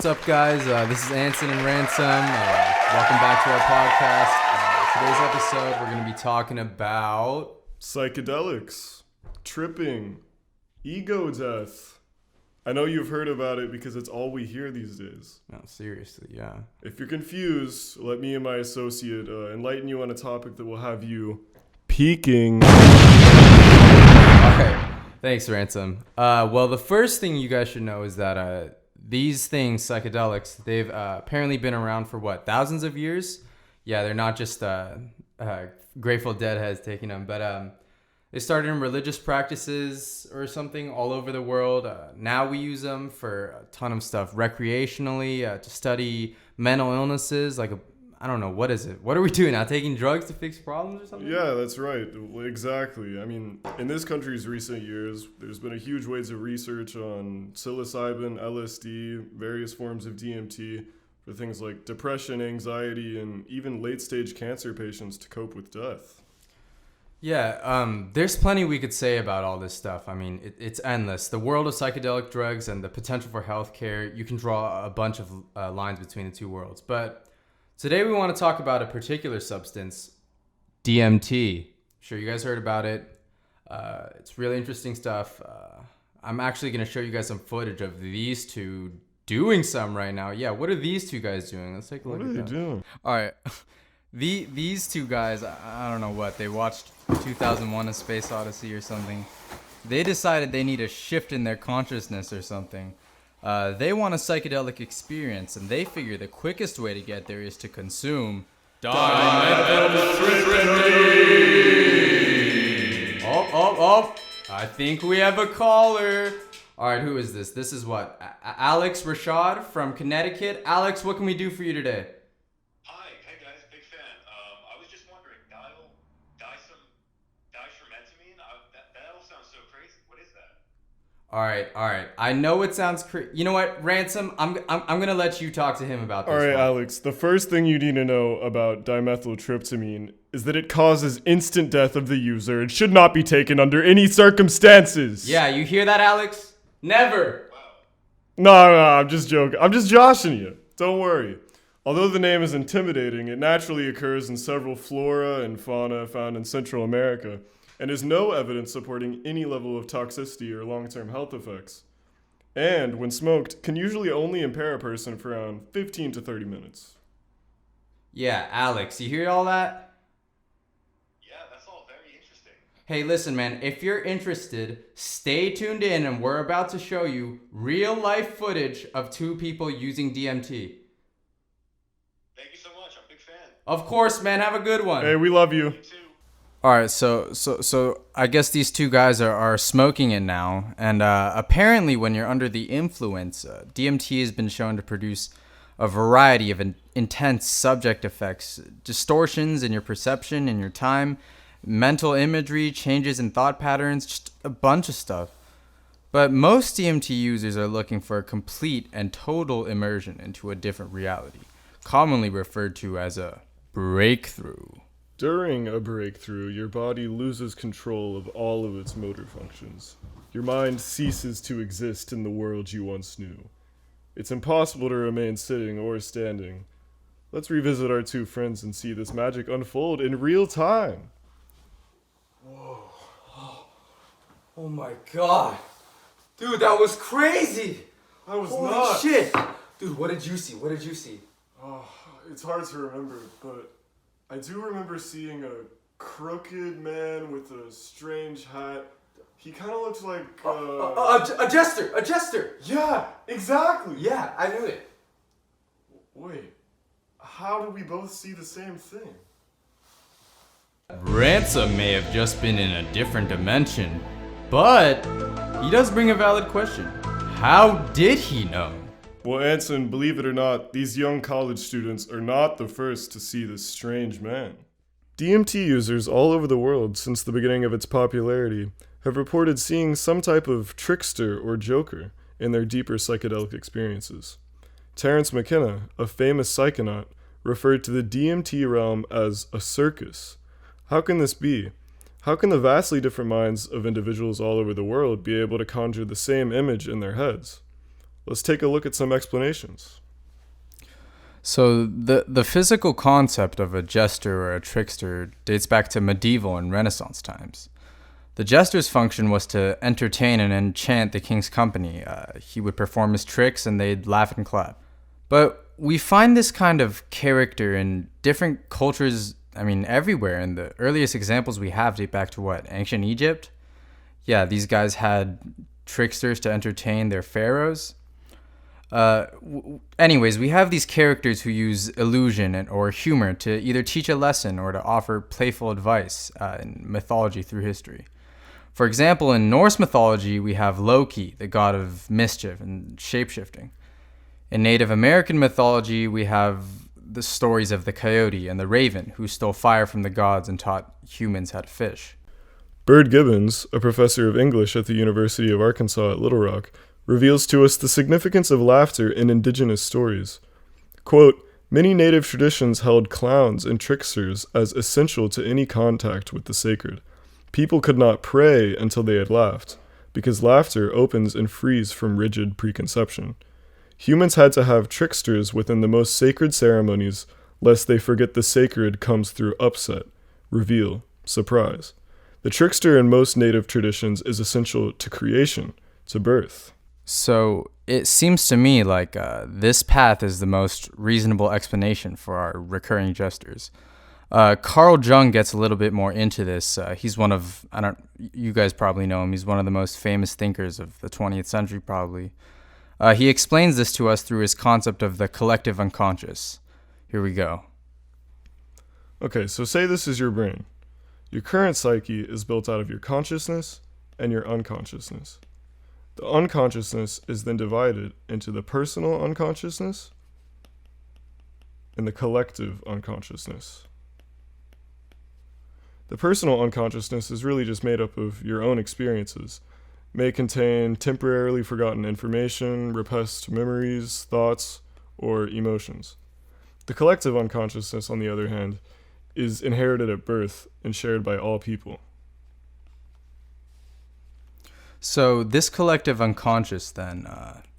What's up, guys? This is Anson and Ransom. Welcome back to our podcast. Today's episode, we're going to be talking about psychedelics, tripping, ego death. I know you've heard about it because it's all we hear these days. No, seriously, yeah. If you're confused, let me and my associate enlighten you on a topic that will have you peaking. All right. Thanks, Ransom. Well, the first thing you guys should know is that these things, psychedelics, they've apparently been around for, thousands of years? Yeah, they're not just Grateful Dead has taken them, but they started in religious practices or something all over the world. Now we use them for a ton of stuff, recreationally, to study mental illnesses, I don't know, what is it? What are we doing now? Taking drugs to fix problems or something? Yeah, that's right. Exactly. I mean, in this country's recent years, there's been a huge waves of research on psilocybin, LSD, various forms of DMT for things like depression, anxiety, and even late-stage cancer patients to cope with death. Yeah, there's plenty we could say about all this stuff. I mean, it's endless. The world of psychedelic drugs and the potential for healthcare, you can draw a bunch of lines between the two worlds. But today we want to talk about a particular substance, DMT. Sure, you guys heard about it. It's really interesting stuff. I'm actually going to show you guys some footage of these two doing some right now. Yeah, what are these two guys doing? Let's take a look at them. What are they doing? All right. These two guys, I don't know what, they watched 2001: A Space Odyssey or something. They decided they need a shift in their consciousness or something. They want a psychedelic experience, and they figure the quickest way to get there is to consume dimethyltryptamine. Oh! I think we have a caller. All right, who is this? This is what? Alex Rashad from Connecticut. Alex, what can we do for you today? Hi, hey guys, big fan. I was just wondering, dichrometamine? That all sounds so crazy. What is that? All right. I know it sounds You know what, Ransom? I'm gonna let you talk to him about this. All right, one. Alex, the first thing you need to know about dimethyltryptamine is that it causes instant death of the user. It should not be taken under any circumstances. Yeah, you hear that, Alex? Never. No, I'm just joking. I'm just joshing you. Don't worry. Although the name is intimidating, it naturally occurs in several flora and fauna found in Central America, and is no evidence supporting any level of toxicity or long-term health effects. And, when smoked, can usually only impair a person for around 15 to 30 minutes. Yeah, Alex, you hear all that? Yeah, that's all very interesting. Hey, listen, man, if you're interested, stay tuned in, and we're about to show you real-life footage of two people using DMT. Thank you so much. I'm a big fan. Of course, man, have a good one. Hey, we love you. You too. All right, so I guess these two guys are smoking it now, and apparently when you're under the influence, DMT has been shown to produce a variety of intense subject effects, distortions in your perception, in your time, mental imagery, changes in thought patterns, just a bunch of stuff. But most DMT users are looking for a complete and total immersion into a different reality, commonly referred to as a breakthrough. During a breakthrough, your body loses control of all of its motor functions. Your mind ceases to exist in the world you once knew. It's impossible to remain sitting or standing. Let's revisit our two friends and see this magic unfold in real time. Whoa. Oh my god. Dude, that was crazy. That was Holy nuts. shit. Dude, what did you see? Oh, it's hard to remember, but I do remember seeing a crooked man with a strange hat. He kind of looked like A jester. Yeah, exactly. Yeah, I knew it. Wait, how do we both see the same thing? Ransom may have just been in a different dimension, but he does bring a valid question. How did he know? Well, Anson, believe it or not, these young college students are not the first to see this strange man. DMT users all over the world since the beginning of its popularity have reported seeing some type of trickster or joker in their deeper psychedelic experiences. Terence McKenna, a famous psychonaut, referred to the DMT realm as a circus. How can this be? How can the vastly different minds of individuals all over the world be able to conjure the same image in their heads? Let's take a look at some explanations. So the physical concept of a jester or a trickster dates back to medieval and Renaissance times. The jester's function was to entertain and enchant the king's company. He would perform his tricks and they'd laugh and clap. But we find this kind of character in different cultures, everywhere. And the earliest examples we have date back to what? Ancient Egypt? Yeah, these guys had tricksters to entertain their pharaohs. Anyways, we have these characters who use illusion or humor to either teach a lesson or to offer playful advice in mythology through history. For example, in Norse mythology, we have Loki, the god of mischief and shapeshifting. In Native American mythology, we have the stories of the coyote and the raven who stole fire from the gods and taught humans how to fish. Bird Gibbons, a professor of English at the University of Arkansas at Little Rock, reveals to us the significance of laughter in indigenous stories. Quote, "Many native traditions held clowns and tricksters as essential to any contact with the sacred. People could not pray until they had laughed, because laughter opens and frees from rigid preconception. Humans had to have tricksters within the most sacred ceremonies, lest they forget the sacred comes through upset, reveal, surprise. The trickster in most native traditions is essential to creation, to birth." So it seems to me like this path is the most reasonable explanation for our recurring jesters. Carl Jung gets a little bit more into this. He's one of, you guys probably know him. He's one of the most famous thinkers of the 20th century, probably. He explains this to us through his concept of the collective unconscious. Here we go. Okay, so say this is your brain. Your current psyche is built out of your consciousness and your unconsciousness. The unconsciousness is then divided into the personal unconsciousness and the collective unconsciousness. The personal unconsciousness is really just made up of your own experiences. It may contain temporarily forgotten information, repressed memories, thoughts, or emotions. The collective unconsciousness, on the other hand, is inherited at birth and shared by all people. So this collective unconscious, then,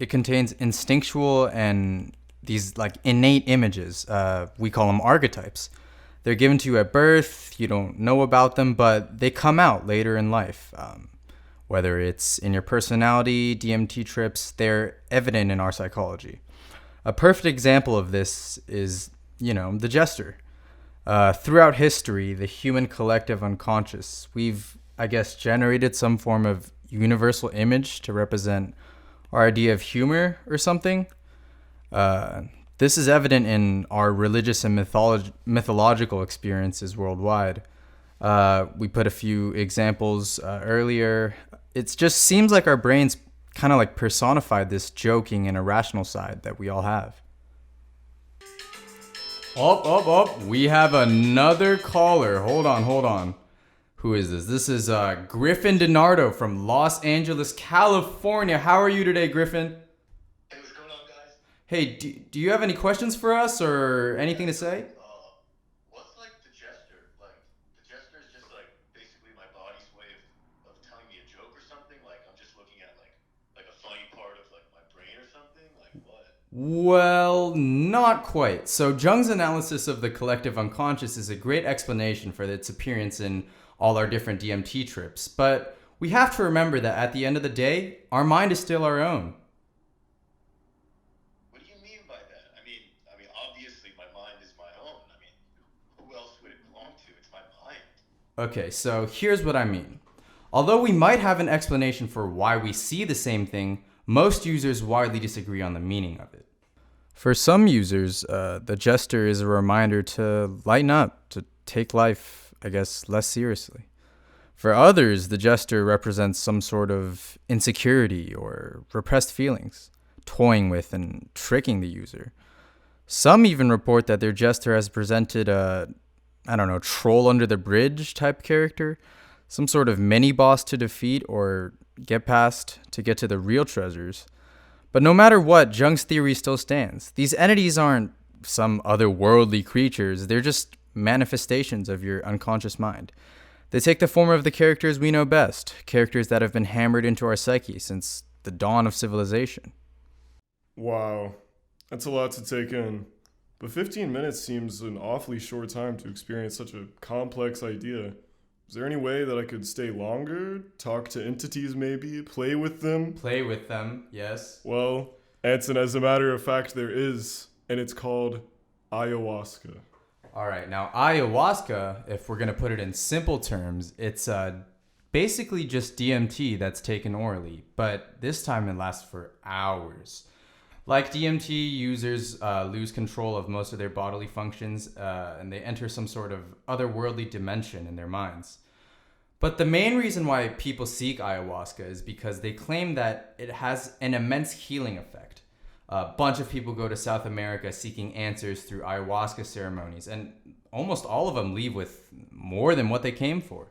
it contains instinctual and these like innate images. We call them archetypes. They're given to you at birth. You don't know about them, but they come out later in life. Whether it's in your personality, DMT trips, they're evident in our psychology. A perfect example of this is, the jester. Throughout history, the human collective unconscious, we've, generated some form of universal image to represent our idea of humor or something. This is evident in our religious and mythological experiences worldwide. We put a few examples earlier. It just seems like our brains kind of like personified this joking and irrational side that we all have. We have another caller. Hold on. Who is this? This is Griffin DiNardo from Los Angeles, California. How are you today, Griffin? Hey, what's going on, guys? Hey, do you have any questions for us or anything to say? What's like the jester? Like, the jester is just like basically my body's way of telling me a joke or something. Like, I'm just looking at like a funny part of like my brain or something. Like, what? Well, not quite. So Jung's analysis of the collective unconscious is a great explanation for its appearance in all our different DMT trips. But we have to remember that at the end of the day, our mind is still our own. What do you mean by that? I mean, obviously my mind is my own. I mean, who else would it belong to? It's my mind. Okay, so here's what I mean. Although we might have an explanation for why we see the same thing, most users widely disagree on the meaning of it. For some users, the jester is a reminder to lighten up, to take life, less seriously. For others, the jester represents some sort of insecurity or repressed feelings, toying with and tricking the user. Some even report that their jester has presented a, troll under the bridge type character, some sort of mini-boss to defeat or get past to get to the real treasures. But no matter what, Jung's theory still stands. These entities aren't some otherworldly creatures, they're just manifestations of your unconscious mind. They take the form of the characters we know best, characters that have been hammered into our psyche since the dawn of civilization. Wow, that's a lot to take in. But 15 minutes seems an awfully short time to experience such a complex idea. Is there any way that I could stay longer, talk to entities maybe, play with them? Play with them, yes. Well, Anson, as a matter of fact, there is, and it's called ayahuasca. All right, now ayahuasca, if we're gonna put it in simple terms, it's basically just DMT that's taken orally, but this time it lasts for hours. Like DMT, users lose control of most of their bodily functions, and they enter some sort of otherworldly dimension in their minds. But the main reason why people seek ayahuasca is because they claim that it has an immense healing effect. A bunch of people go to South America seeking answers through ayahuasca ceremonies, and almost all of them leave with more than what they came for.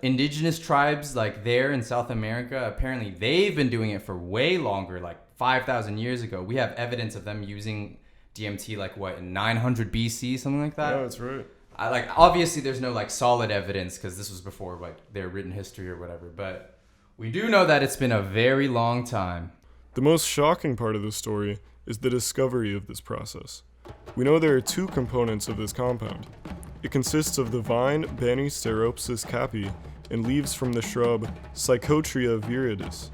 Indigenous tribes like there in South America, apparently they've been doing it for way longer, like 5,000 years ago. We have evidence of them using DMT like what, in 900 BC, something like that? Yeah, that's right. Obviously there's no like solid evidence because this was before like their written history or whatever, but we do know that it's been a very long time. The most shocking part of the story is the discovery of this process. We know there are two components of this compound. It consists of the vine Banisteriopsis caapi and leaves from the shrub Psychotria viridis.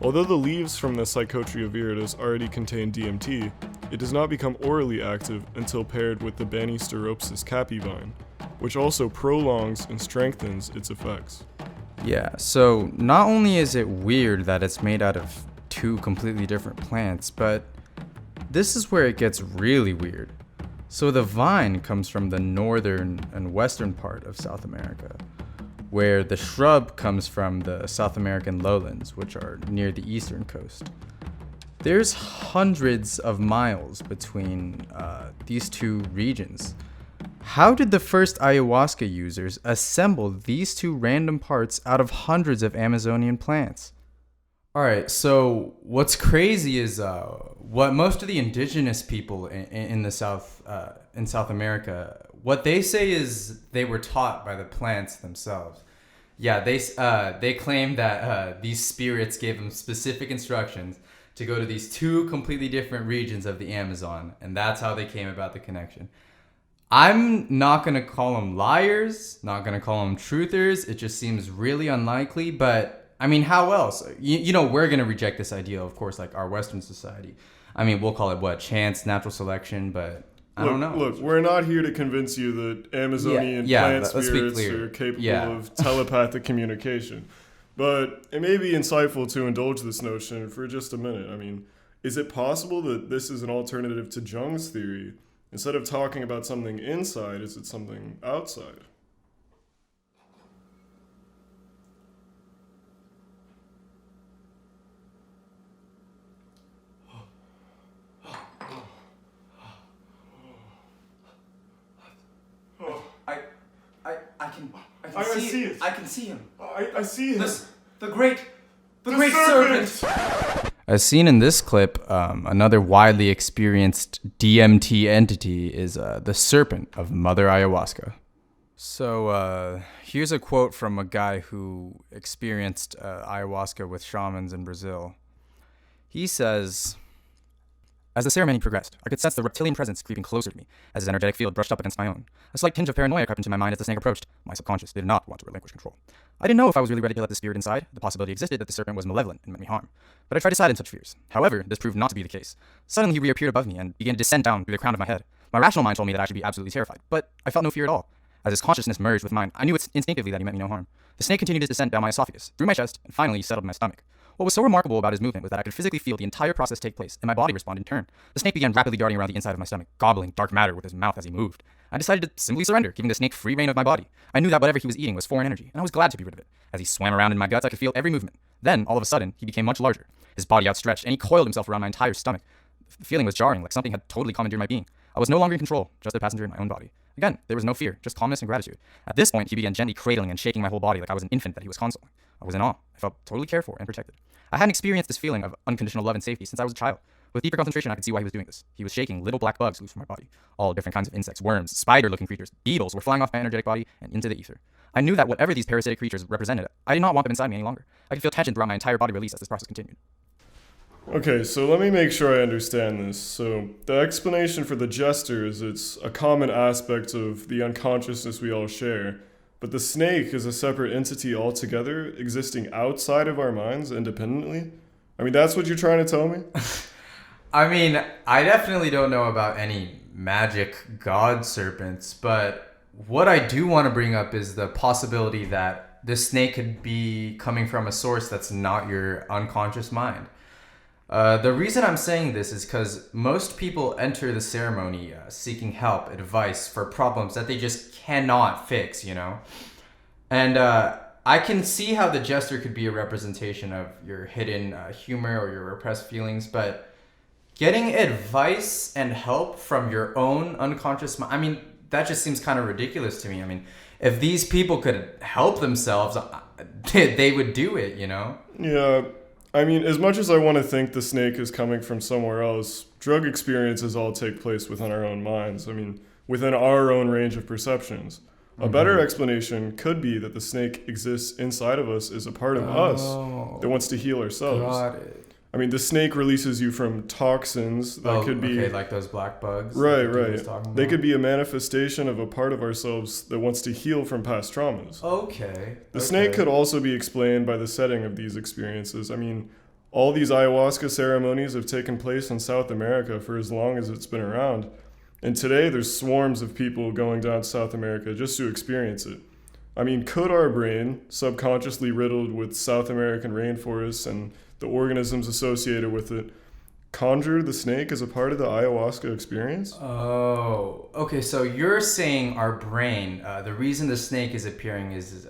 Although the leaves from the Psychotria viridis already contain DMT, it does not become orally active until paired with the Banisteriopsis caapi vine, which also prolongs and strengthens its effects. Yeah, so not only is it weird that it's made out of two completely different plants, but this is where it gets really weird. So the vine comes from the northern and western part of South America, where the shrub comes from the South American lowlands, which are near the eastern coast. There's hundreds of miles between these two regions. How did the first ayahuasca users assemble these two random parts out of hundreds of Amazonian plants? All right, so what's crazy is what most of the indigenous people in South America, what they say is they were taught by the plants themselves. Yeah, they claim that these spirits gave them specific instructions to go to these two completely different regions of the Amazon, and that's how they came about the connection. I'm not gonna call them liars, not gonna call them truthers. It just seems really unlikely, but I mean, how else? You know, we're going to reject this idea, of course, like our Western society. I mean, we'll call it what? Chance, natural selection, but I don't know. Look, we're not here to convince you that Amazonian plant spirits are capable of telepathic communication. But it may be insightful to indulge this notion for just a minute. I mean, is it possible that this is an alternative to Jung's theory? Instead of talking about something inside, is it something outside? I can see it. I can see him. I see him. The great serpent. As seen in this clip, another widely experienced DMT entity is the serpent of Mother Ayahuasca. So here's a quote from a guy who experienced ayahuasca with shamans in Brazil. He says, "As the ceremony progressed, I could sense the reptilian presence creeping closer to me as his energetic field brushed up against my own. A slight tinge of paranoia crept into my mind as the snake approached. My subconscious did not want to relinquish control. I didn't know if I was really ready to let the spirit inside. The possibility existed that the serpent was malevolent and meant me harm. But I tried to silence such fears. However, this proved not to be the case. Suddenly he reappeared above me and began to descend down through the crown of my head. My rational mind told me that I should be absolutely terrified, but I felt no fear at all. As his consciousness merged with mine, I knew instinctively that he meant me no harm. The snake continued his descent down my esophagus, through my chest, and finally settled in my stomach. What was so remarkable about his movement was that I could physically feel the entire process take place, and my body respond in turn. The snake began rapidly darting around the inside of my stomach, gobbling dark matter with his mouth as he moved. I decided to simply surrender, giving the snake free rein of my body. I knew that whatever he was eating was foreign energy, and I was glad to be rid of it. As he swam around in my guts, I could feel every movement. Then, all of a sudden, he became much larger, his body outstretched, and he coiled himself around my entire stomach. The feeling was jarring, like something had totally commandeered my being. I was no longer in control, just a passenger in my own body. Again, there was no fear, just calmness and gratitude. At this point, he began gently cradling and shaking my whole body like I was an infant that he was consoling. I was in awe. I felt totally cared for and protected. I hadn't experienced this feeling of unconditional love and safety since I was a child. With deeper concentration, I could see why he was doing this. He was shaking little black bugs loose from my body. All different kinds of insects, worms, spider-looking creatures, beetles were flying off my energetic body and into the ether. I knew that whatever these parasitic creatures represented, I did not want them inside me any longer. I could feel tension throughout my entire body release as this process continued. Okay, so let me make sure I understand this. So, the explanation for the jester is it's a common aspect of the unconsciousness we all share, but the snake is a separate entity altogether, existing outside of our minds independently? I mean, that's what you're trying to tell me? I mean, I definitely don't know about any magic god serpents, but what I do want to bring up is the possibility that this snake could be coming from a source that's not your unconscious mind. The reason I'm saying this is because most people enter the ceremony seeking help, advice for problems that they just cannot fix, you know? And I can see how the jester could be a representation of your hidden humor or your repressed feelings, but getting advice and help from your own unconscious mind, I mean, that just seems kind of ridiculous to me. I mean, if these people could help themselves, they would do it, you know? Yeah, I mean, as much as I want to think the snake is coming from somewhere else, drug experiences all take place within our own minds. I mean, within our own range of perceptions. A better explanation could be that the snake exists inside of us as a part of us that wants to heal ourselves. Got it. I mean, the snake releases you from toxins that could be okay, like those black bugs. right, that the dude was right. talking They about? could be a manifestation of a part of ourselves that wants to heal from past traumas. Okay. The snake could also be explained by the setting of these experiences. I mean, all these ayahuasca ceremonies have taken place in South America for as long as it's been around. And today there's swarms of people going down to South America just to experience it. I mean, could our brain, subconsciously riddled with South American rainforests and the organisms associated with it, conjure the snake as a part of the ayahuasca experience? Oh, okay. So you're saying our brain, the reason the snake is appearing is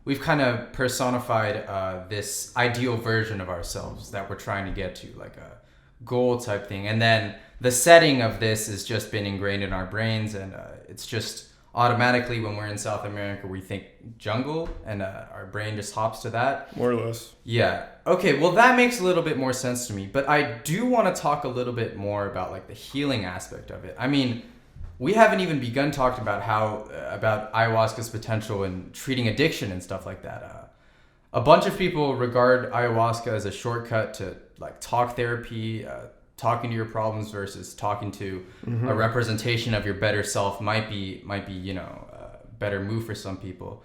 we've kind of personified this ideal version of ourselves that we're trying to get to, like a goal type thing. And then the setting of this has just been ingrained in our brains, and it's just automatically when we're in South America, we think jungle, and our brain just hops to that. More or less. Yeah. Okay, well that makes a little bit more sense to me, but I do want to talk a little bit more about like the healing aspect of it. I mean, we haven't even begun talking about how about ayahuasca's potential in treating addiction and stuff like that. A bunch of people regard ayahuasca as a shortcut to like talk therapy, talking to your problems versus talking to a representation of your better self might be you know a better move for some people.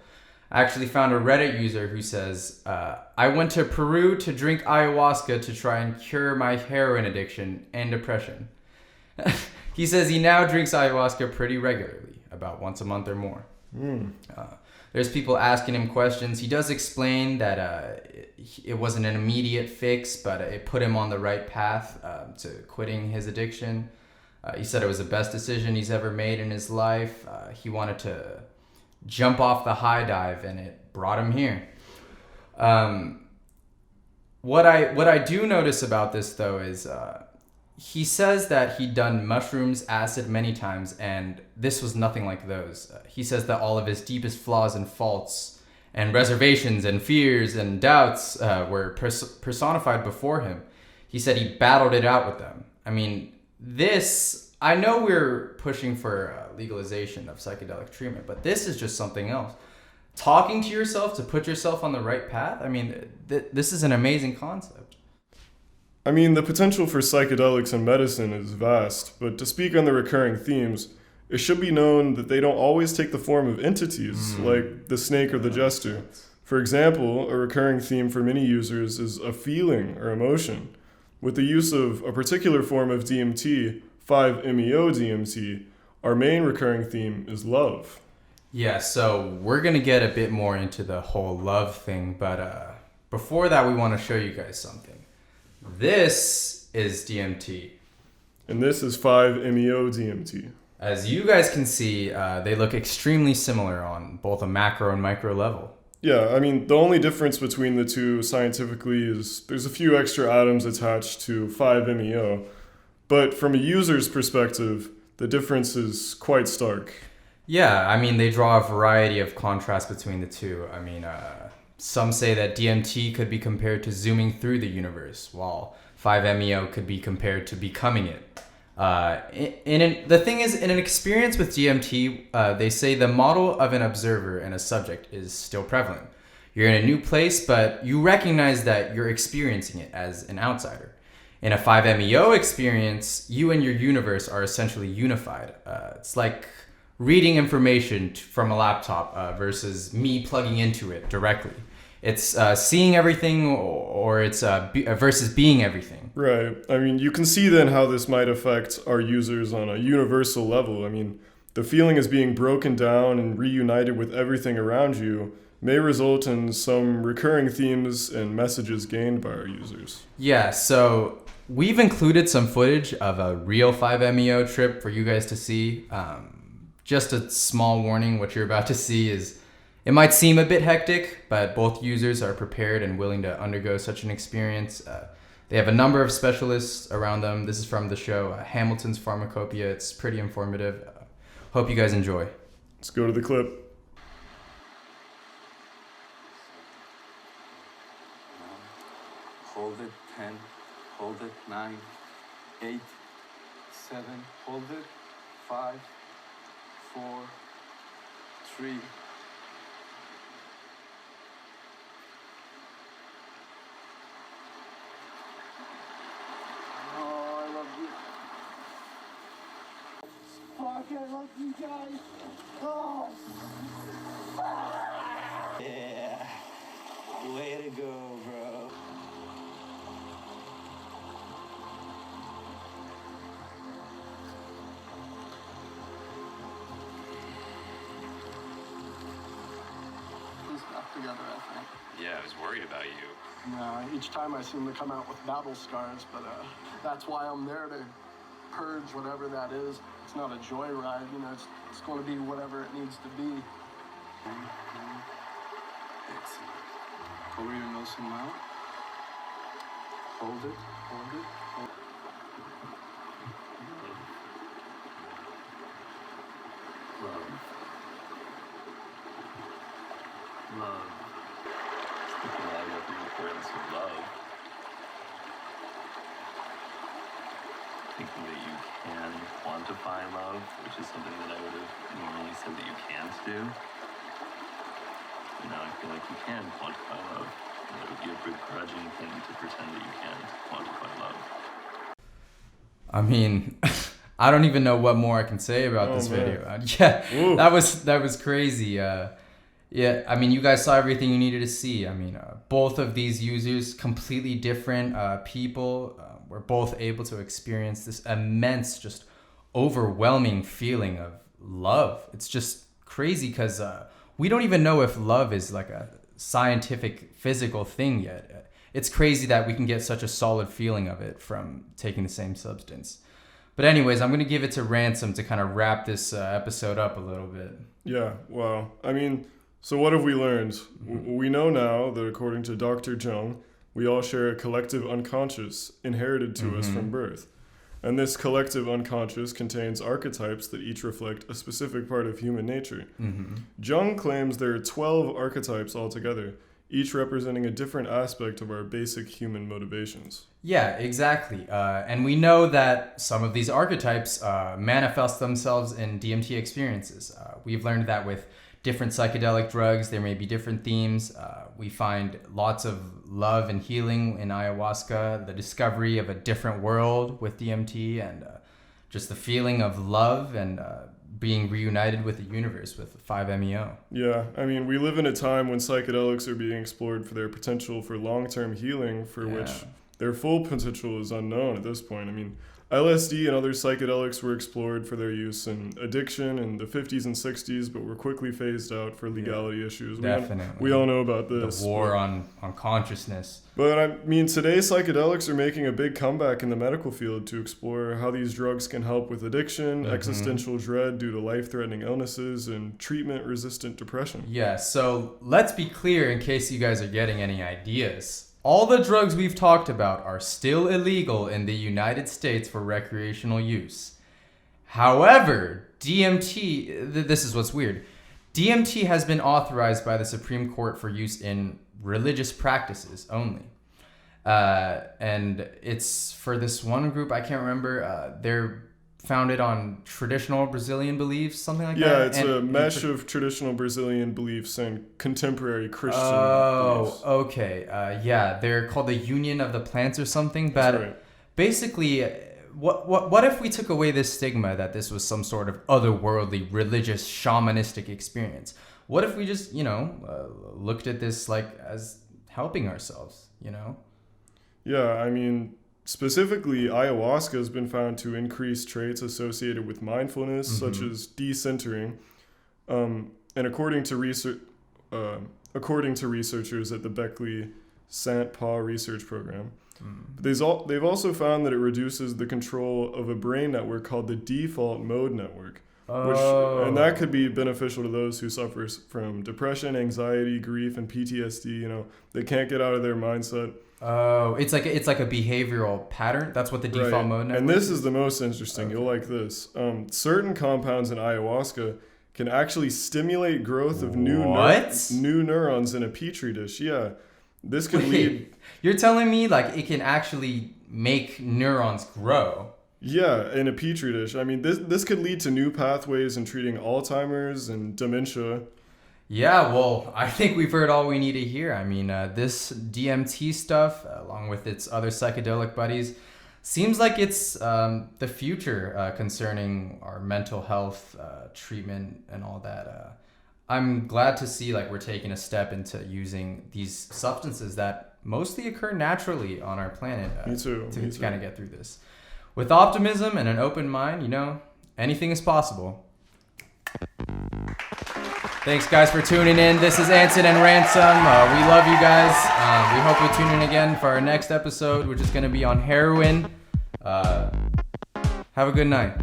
I actually found a Reddit user who says, I went to Peru to drink ayahuasca to try and cure my heroin addiction and depression. He says he now drinks ayahuasca pretty regularly, about once a month or more. There's people asking him questions. He does explain that it wasn't an immediate fix, but it put him on the right path to quitting his addiction. He said it was the best decision he's ever made in his life. He wanted to jump off the high dive, and it brought him here. What I do notice about this though is he says that he'd done mushrooms, acid many times, and this was nothing like those. He says that all of his deepest flaws and faults and reservations and fears and doubts were personified before him. He said he battled it out with them. I mean, I know we're pushing for legalization of psychedelic treatment, but this is just something else. Talking to yourself to put yourself on the right path, I mean, this is an amazing concept. I mean, the potential for psychedelics in medicine is vast, but to speak on the recurring themes, it should be known that they don't always take the form of entities like the snake or the jester. For example, a recurring theme for many users is a feeling or emotion. With the use of a particular form of DMT, 5-MeO-DMT, our main recurring theme is love. Yeah, so we're going to get a bit more into the whole love thing, but before that, we want to show you guys something. This is DMT. And this is 5-MeO-DMT. As you guys can see, they look extremely similar on both a macro and micro level. Yeah, I mean, the only difference between the two scientifically is there's a few extra atoms attached to 5-MeO. But from a user's perspective, the difference is quite stark. Yeah, I mean, they draw a variety of contrasts between the two. I mean, some say that DMT could be compared to zooming through the universe, while 5-MeO could be compared to becoming it. The thing is, in an experience with DMT, they say the model of an observer and a subject is still prevalent. You're in a new place, but you recognize that you're experiencing it as an outsider. In a 5MEO experience, you and your universe are essentially unified. It's like reading information from a laptop versus me plugging into it directly. It's seeing everything, or it's versus being everything. Right. I mean, you can see then how this might affect our users on a universal level. I mean, the feeling as being broken down and reunited with everything around you may result in some recurring themes and messages gained by our users. Yeah, so we've included some footage of a real 5MEO trip for you guys to see. Just a small warning, what you're about to see it might seem a bit hectic, but both users are prepared and willing to undergo such an experience. They have a number of specialists around them. This is from the show Hamilton's Pharmacopoeia. It's pretty informative. Hope you guys enjoy. Let's go to the clip. Hold it, 10, hold it, 9, 8, 7, hold it, 5, 4, 3. Oh, I love you. Fuck, I love you guys. Oh. Yeah. Way to go, bro. This back together, I think. Yeah, I was worried about you. Each time I seem to come out with battle scars, but that's why I'm there to purge whatever that is. It's not a joyride, it's going to be whatever it needs to be. Excellent. Over your nose and mouth. Hold it, hold it, hold it. Love. Love. Speaking a lot about the importance of love. Thinking that you can quantify love, which is something that I would have normally said that you can't do. But now I feel like you can quantify love. And it would be a begrudging thing to pretend that you can't quantify love. I mean, I don't even know what more I can say about this man. video. Yeah, Ooh. that was crazy. Yeah, I mean, you guys saw everything you needed to see. I mean, both of these users, completely different people, were both able to experience this immense, just overwhelming feeling of love. It's just crazy because we don't even know if love is like a scientific, physical thing yet. It's crazy that we can get such a solid feeling of it from taking the same substance. But anyways, I'm going to give it to Ransom to kind of wrap this episode up a little bit. Yeah, wow. I mean, so what have we learned? We know now that according to Dr. Jung, we all share a collective unconscious inherited to us from birth. And this collective unconscious contains archetypes that each reflect a specific part of human nature. Jung claims there are 12 archetypes altogether, each representing a different aspect of our basic human motivations. Yeah, exactly. And we know that some of these archetypes manifest themselves in DMT experiences. We've learned that with different psychedelic drugs, there may be different themes. We find lots of love and healing in ayahuasca, the discovery of a different world with DMT, and just the feeling of love and being reunited with the universe with 5MEO. Yeah, I mean, we live in a time when psychedelics are being explored for their potential for long-term healing, for which their full potential is unknown at this point. I mean, LSD and other psychedelics were explored for their use in addiction in the 50s and 60s, but were quickly phased out for legality issues. Definitely. We all know about this. The war on consciousness. But I mean, today psychedelics are making a big comeback in the medical field to explore how these drugs can help with addiction, existential dread due to life-threatening illnesses, and treatment-resistant depression. Yeah, so let's be clear in case you guys are getting any ideas. All the drugs we've talked about are still illegal in the United States for recreational use. However, DMT, this is what's weird. DMT has been authorized by the Supreme Court for use in religious practices only. And it's for this one group, I can't remember, they're founded on traditional Brazilian beliefs, something like that. Yeah, it's a mesh of traditional Brazilian beliefs and contemporary Christian beliefs. Okay. Yeah, they're called the Union of the Plants or something. But That's right. basically, what if we took away this stigma that this was some sort of otherworldly, religious, shamanistic experience? What if we just, looked at this like as helping ourselves, Yeah, I mean, specifically, ayahuasca has been found to increase traits associated with mindfulness, such as decentering. And according to researchers at the Beckley Sant Pa research program, they've also found that it reduces the control of a brain network called the default mode network. And that could be beneficial to those who suffer from depression, anxiety, grief, and PTSD. They can't get out of their mindset. Oh, it's like a behavioral pattern. That's what the default Right. mode network And this is the most interesting. Okay. You'll like this. Certain compounds in ayahuasca can actually stimulate growth of new neurons in a petri dish. Yeah, this could lead. You're telling me like it can actually make neurons grow? Yeah, in a petri dish. I mean, this could lead to new pathways in treating Alzheimer's and dementia. Yeah, well, I think we've heard all we need to hear. I mean, this DMT stuff, along with its other psychedelic buddies, seems like it's the future concerning our mental health treatment and all that. I'm glad to see like we're taking a step into using these substances that mostly occur naturally on our planet Me too. to kind of get through this. With optimism and an open mind, anything is possible. Thanks, guys, for tuning in. This is Anson and Ransom. We love you guys. We hope you tune in again for our next episode, which is going to be on heroin. Have a good night.